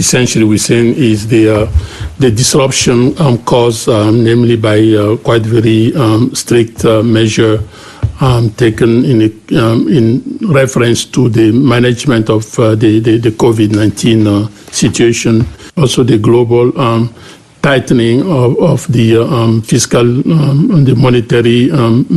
essentially we're saying is the disruption caused, namely by quite very strict measure taken in reference to the management of the COVID-19 situation, also the global tightening of the fiscal and the monetary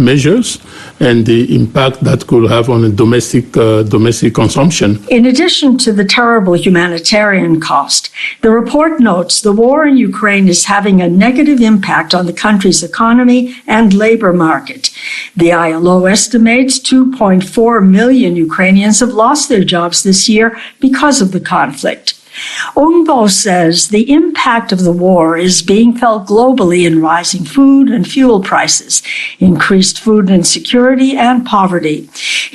measures, and the impact that could have on domestic consumption. In addition to the terrible humanitarian cost, the report notes the war in Ukraine is having a negative impact on the country's economy and labor market. The ILO estimates 2.4 million Ukrainians have lost their jobs this year because of the conflict. Ungbo says the impact of the war is being felt globally in rising food and fuel prices, increased food insecurity, and poverty.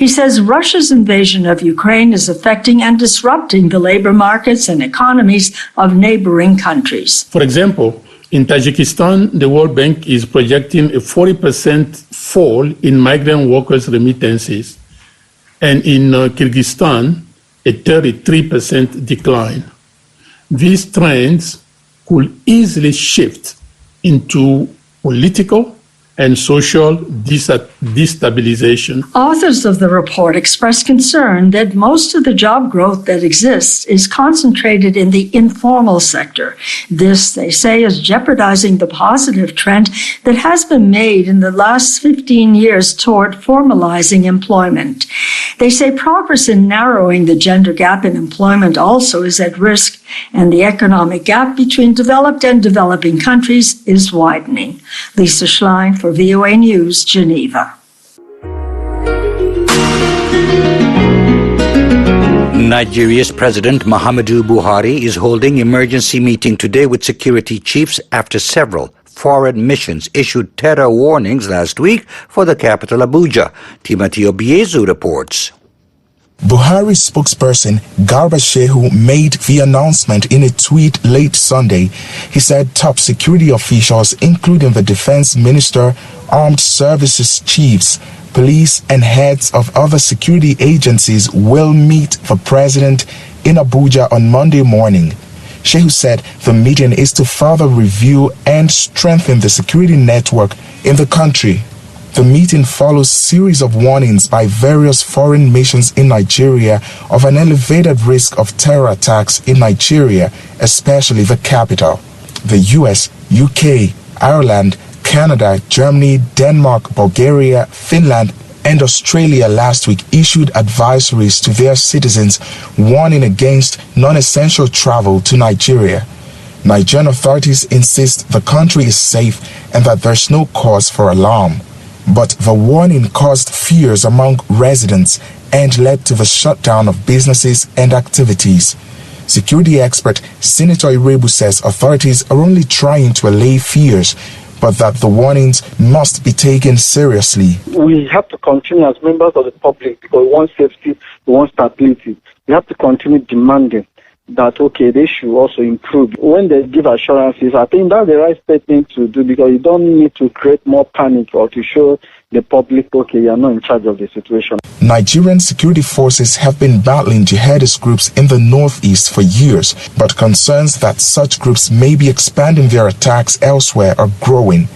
He says Russia's invasion of Ukraine is affecting and disrupting the labor markets and economies of neighboring countries. For example, in Tajikistan, the World Bank is projecting a 40% fall in migrant workers' remittances, and in Kyrgyzstan, a 33% decline. These trends could easily shift into political and social destabilization. Authors of the report express concern that most of the job growth that exists is concentrated in the informal sector. This, they say, is jeopardizing the positive trend that has been made in the last 15 years toward formalizing employment. They say progress in narrowing the gender gap in employment also is at risk, and the economic gap between developed and developing countries is widening. Lisa Schlein for VOA News, Geneva. Nigeria's President Muhammadu Buhari is holding emergency meeting today with security chiefs after several foreign missions issued terror warnings last week for the capital Abuja. Timothy Obiezu reports. Buhari's spokesperson, Garba Shehu, made the announcement in a tweet late Sunday. He said top security officials, including the defense minister, armed services chiefs, police, and heads of other security agencies will meet the president in Abuja on Monday morning. Shehu said the meeting is to further review and strengthen the security network in the country. The meeting follows a series of warnings by various foreign missions in Nigeria of an elevated risk of terror attacks in Nigeria, especially the capital. The US, UK, Ireland, Canada, Germany, Denmark, Bulgaria, Finland, and Australia last week issued advisories to their citizens warning against non-essential travel to Nigeria. Nigerian authorities insist the country is safe and that there's no cause for alarm. But the warning caused fears among residents and led to the shutdown of businesses and activities. Security expert Senator Irebu says authorities are only trying to allay fears, but that the warnings must be taken seriously. We have to continue as members of the public because we want safety, we want stability. We have to continue demanding that, okay, they should also improve. When they give assurances, I think that's the right thing to do because you don't need to create more panic or to show the public, okay, you're not in charge of the situation. Nigerian security forces have been battling jihadist groups in the northeast for years, but concerns that such groups may be expanding their attacks elsewhere are growing.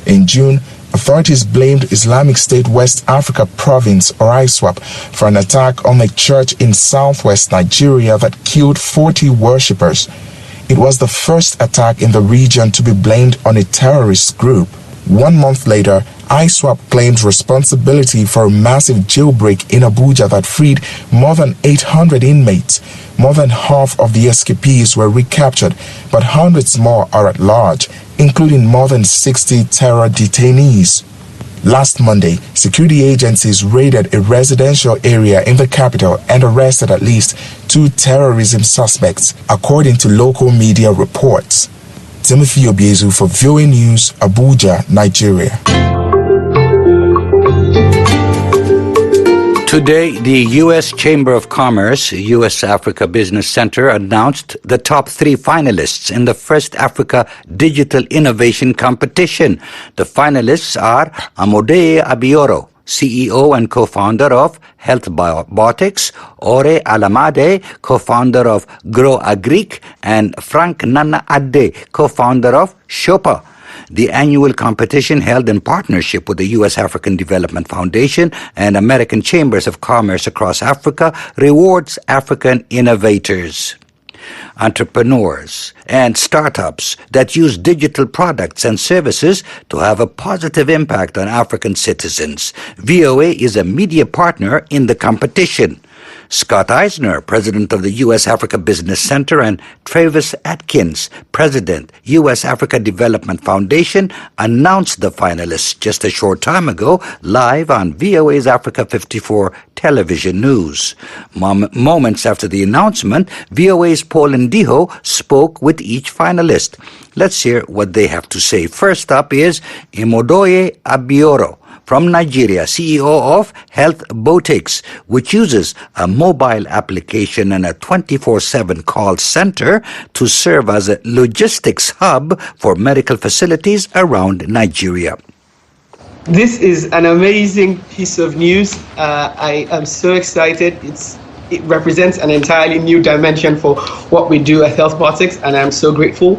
In June, authorities blamed Islamic State West Africa Province, or ISWAP, for an attack on a church in southwest Nigeria that killed 40 worshippers. It was the first attack in the region to be blamed on a terrorist group. 1 month later, ISWAP claimed responsibility for a massive jailbreak in Abuja that freed more than 800 inmates. More than half of the escapees were recaptured, but hundreds more are at large, including more than 60 terror detainees. Last Monday, security agencies raided a residential area in the capital and arrested at least 2 terrorism suspects, according to local media reports. Timothy Obiezu for VOA News, Abuja, Nigeria. Today, the U.S. Chamber of Commerce, U.S. Africa Business Center, announced the top 3 finalists in the First Africa Digital Innovation Competition. The finalists are Amodei Abioro, CEO and co-founder of Health Biotics, Ore Alamade, co-founder of Grow Agric, and Frank Nana Adde, co-founder of Shopa. The annual competition, held in partnership with the U.S. African Development Foundation and American Chambers of Commerce across Africa, rewards African innovators, entrepreneurs, and startups that use digital products and services to have a positive impact on African citizens. VOA is a media partner in the competition. Scott Eisner, president of the U.S. Africa Business Center, and Travis Atkins, president, U.S. Africa Development Foundation, announced the finalists just a short time ago live on VOA's Africa 54 television news. Moments after the announcement, VOA's Paul Ndiho spoke with each finalist. Let's hear what they have to say. First up is Imodoye Abioro from Nigeria, CEO of Health Botics, which uses a mobile application and a 24/7 call center to serve as a logistics hub for medical facilities around Nigeria. This is an amazing piece of news. I am so excited. It represents an entirely new dimension for what we do at Health Botics, and I'm so grateful.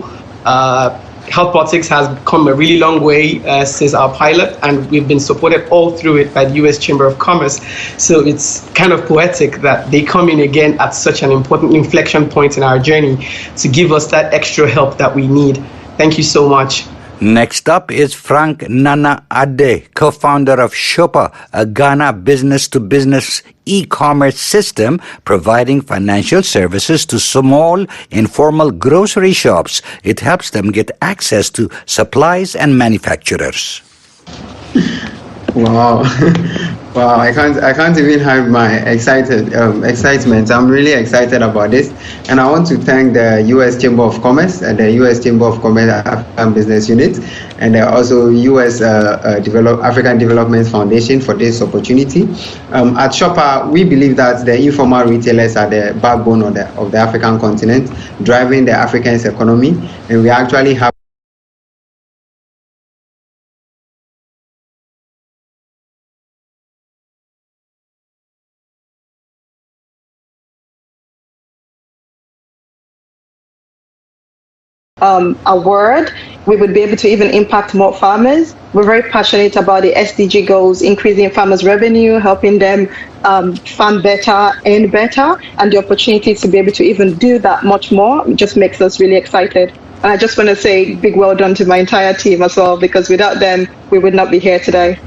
Health Botics has come a really long way since our pilot, and we've been supported all through it by the U.S. Chamber of Commerce. So it's kind of poetic that they come in again at such an important inflection point in our journey to give us that extra help that we need. Thank you so much. Next up is Frank Nana Adde, co-founder of Shopa, a Ghana business-to-business e-commerce system providing financial services to small, informal grocery shops. It helps them get access to supplies and manufacturers. Wow. Wow, I can't even hide my excitement. I'm really excited about this. And I want to thank the U.S. Chamber of Commerce and the U.S. Chamber of Commerce African Business Unit, and also U.S. African Development Foundation for this opportunity. At Shopper, we believe that the informal retailers are the backbone of the African continent, driving the African's economy, and we actually have a word, we would be able to even impact more farmers. We're very passionate about the SDG goals, increasing farmers' revenue, helping them farm better and better, and the opportunity to be able to even do that much more just makes us really excited. And I just want to say big well done to my entire team as well, because without them, we would not be here today.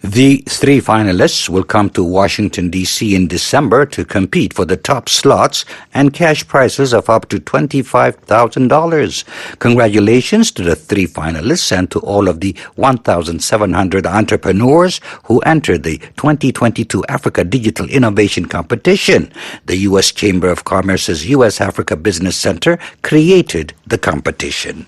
The three finalists will come to Washington, D.C. in December to compete for the top slots and cash prizes of up to $25,000. Congratulations to the three finalists and to all of the 1,700 entrepreneurs who entered the 2022 Africa Digital Innovation Competition. The U.S. Chamber of Commerce's U.S. Africa Business Center created the competition.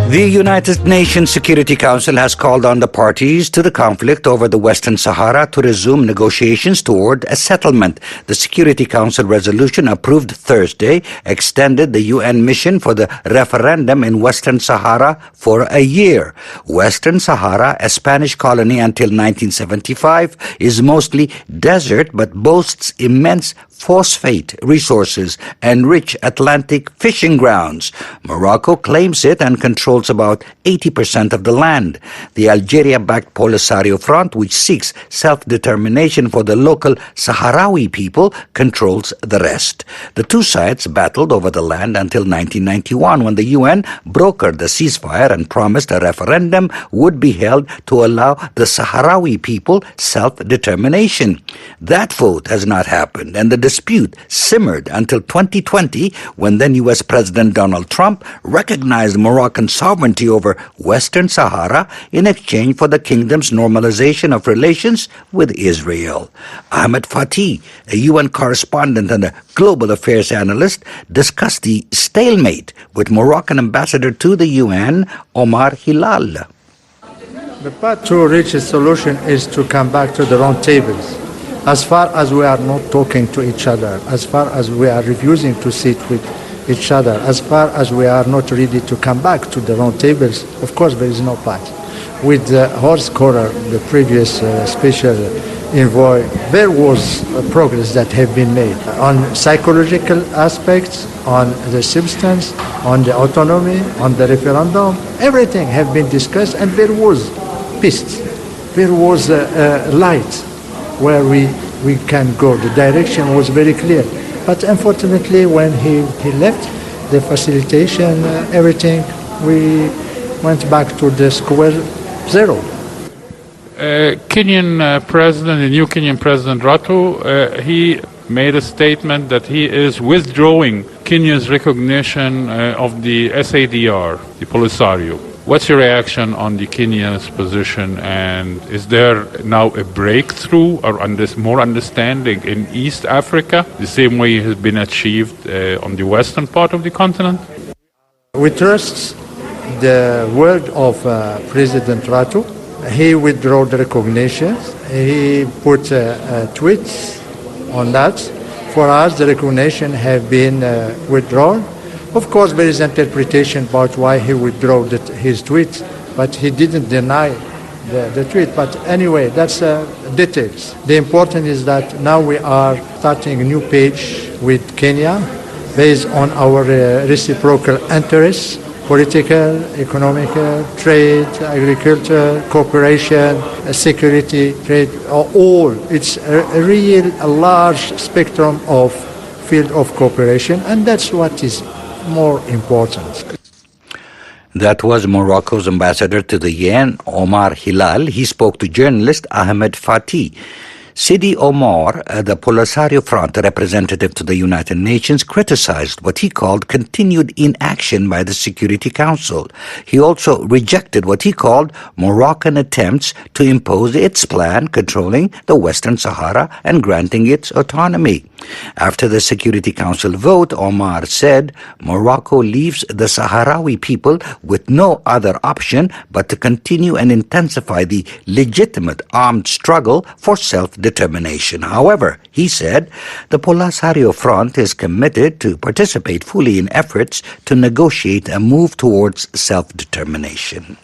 The United Nations Security Council has called on the parties to the conflict over the Western Sahara to resume negotiations toward a settlement. The Security Council resolution approved Thursday extended the UN mission for the referendum in Western Sahara for a year. Western Sahara, a Spanish colony until 1975, is mostly desert but boasts immense phosphate resources and rich Atlantic fishing grounds. Morocco claims it and controls about 80% of the land. The Algeria-backed Polisario Front, which seeks self-determination for the local Sahrawi people, controls the rest. The two sides battled over the land until 1991, when the UN brokered the ceasefire and promised a referendum would be held to allow the Sahrawi people self-determination. That vote has not happened, and the dispute simmered until 2020, when then U.S. President Donald Trump recognized Moroccan sovereignty over Western Sahara in exchange for the kingdom's normalization of relations with Israel. Ahmed Fatih, a UN correspondent and a global affairs analyst, discussed the stalemate with Moroccan ambassador to the UN, Omar Hilal. The path to reach a solution is to come back to the round tables. As far as we are not talking to each other, as far as we are refusing to sit with each other, as far as we are not ready to come back to the round tables, of course there is no path. With Horst Kohler, the previous special envoy, there was progress that have been made on psychological aspects, on the substance, on the autonomy, on the referendum. Everything have been discussed, and there was peace. There was light where we can go. The direction was very clear. But unfortunately, when he left, the facilitation, everything, we went back to the square zero. Kenyan president, the new Kenyan president Ruto, he made a statement that he is withdrawing Kenya's recognition of the SADR, the Polisario. What's your reaction on the Kenya's position, and is there now a breakthrough or more understanding in East Africa, the same way it has been achieved on the western part of the continent? We trust the word of President Ruto. He withdrew the recognition. He put tweets on that. For us, the recognition have been withdrawn. Of course, there is interpretation about why he withdrew his tweet, but he didn't deny the tweet. But anyway, that's details. The important is that now we are starting a new page with Kenya based on our reciprocal interests, political, economical, trade, agriculture, cooperation, security, trade, all. It's a large spectrum of field of cooperation, and that's what is more important. That was Morocco's ambassador to the UN, Omar Hilal. He spoke to journalist Ahmed Fatih. Sidi Omar, the Polisario Front representative to the United Nations, criticized what he called continued inaction by the Security Council. He also rejected what he called Moroccan attempts to impose its plan controlling the Western Sahara and granting it autonomy. After the Security Council vote, Omar said Morocco leaves the Sahrawi people with no other option but to continue and intensify the legitimate armed struggle for self-determination. However, he said the Polisario Front is committed to participate fully in efforts to negotiate a move towards self-determination.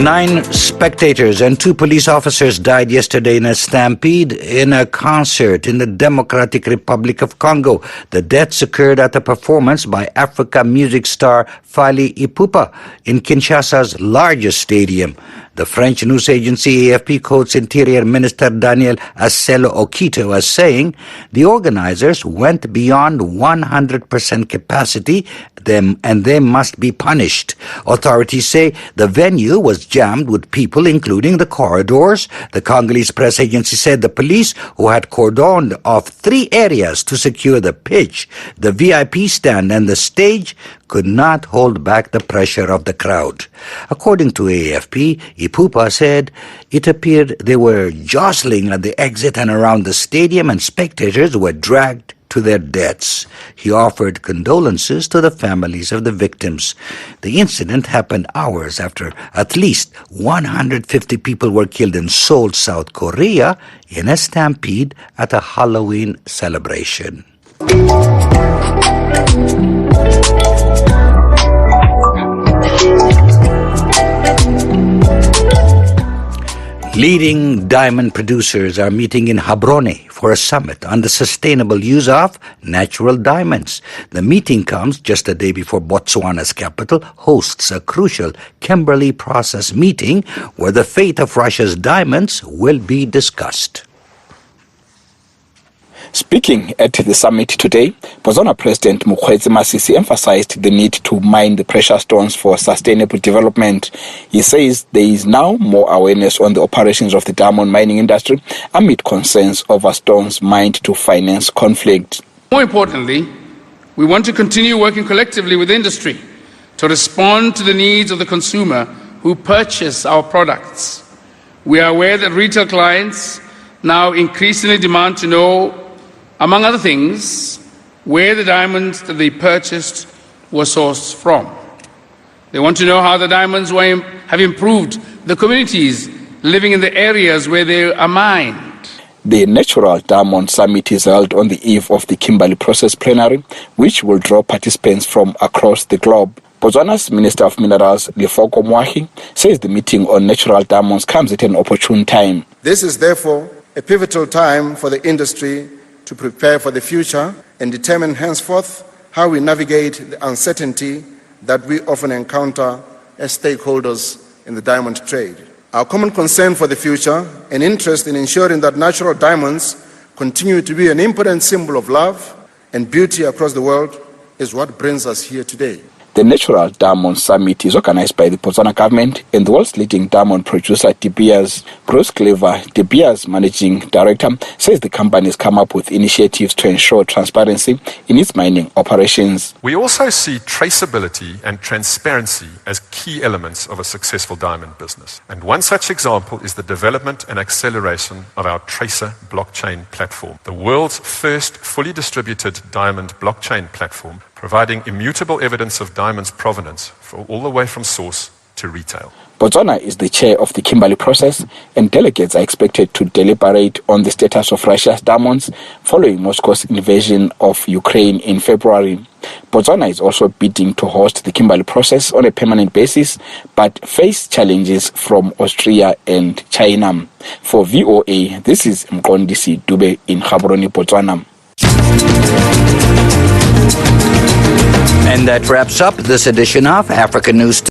9 spectators and 2 police officers died yesterday in a stampede in a concert in the Democratic Republic of Congo. The deaths occurred at a performance by Africa music star Fally Ipupa in Kinshasa's largest stadium. The French news agency AFP quotes Interior Minister Daniel Asselo Okito as saying the organizers went beyond 100% capacity and they must be punished. Authorities say the venue was jammed with people, including the corridors. The Congolese press agency said the police, who had cordoned off 3 areas to secure the pitch, the VIP stand and the stage, could not hold back the pressure of the crowd. According to AFP, Ipupa said it appeared they were jostling at the exit and around the stadium and spectators were dragged to their deaths. He offered condolences to the families of the victims. The incident happened hours after at least 150 people were killed in Seoul, South Korea, in a stampede at a Halloween celebration. Leading diamond producers are meeting in Gaborone for a summit on the sustainable use of natural diamonds. The meeting comes just a day before Botswana's capital hosts a crucial Kimberley process meeting where the fate of Russia's diamonds will be discussed. Speaking at the summit today, Botswana President Mokgweetsi Masisi emphasized the need to mine the precious stones for sustainable development. He says there is now more awareness on the operations of the diamond mining industry amid concerns over stones mined to finance conflict. More importantly, we want to continue working collectively with industry to respond to the needs of the consumer who purchase our products. We are aware that retail clients now increasingly demand to know, among other things, where the diamonds that they purchased were sourced from. They want to know how the diamonds have improved the communities living in the areas where they are mined. The Natural Diamond Summit is held on the eve of the Kimberley Process Plenary, which will draw participants from across the globe. Botswana's Minister of Minerals, Lefoko Moahi, says the meeting on natural diamonds comes at an opportune time. This is therefore a pivotal time for the industry to prepare for the future and determine henceforth how we navigate the uncertainty that we often encounter as stakeholders in the diamond trade. Our common concern for the future and interest in ensuring that natural diamonds continue to be an important symbol of love and beauty across the world is what brings us here today. The Natural Diamond Summit is organized by the Botswana government and the world's leading diamond producer, De Beers. Bruce Clever, De Beers Managing Director, says the company has come up with initiatives to ensure transparency in its mining operations. We also see traceability and transparency as key elements of a successful diamond business. And one such example is the development and acceleration of our Tracer blockchain platform, the world's first fully distributed diamond blockchain platform, providing immutable evidence of diamonds' provenance all the way from source to retail. Botswana is the chair of the Kimberley process, and delegates are expected to deliberate on the status of Russia's diamonds following Moscow's invasion of Ukraine in February. Botswana is also bidding to host the Kimberley process on a permanent basis, but face challenges from Austria and China. For VOA, this is Mqondisi Dube in Gaborone, Botswana. And that wraps up this edition of Africa News Today.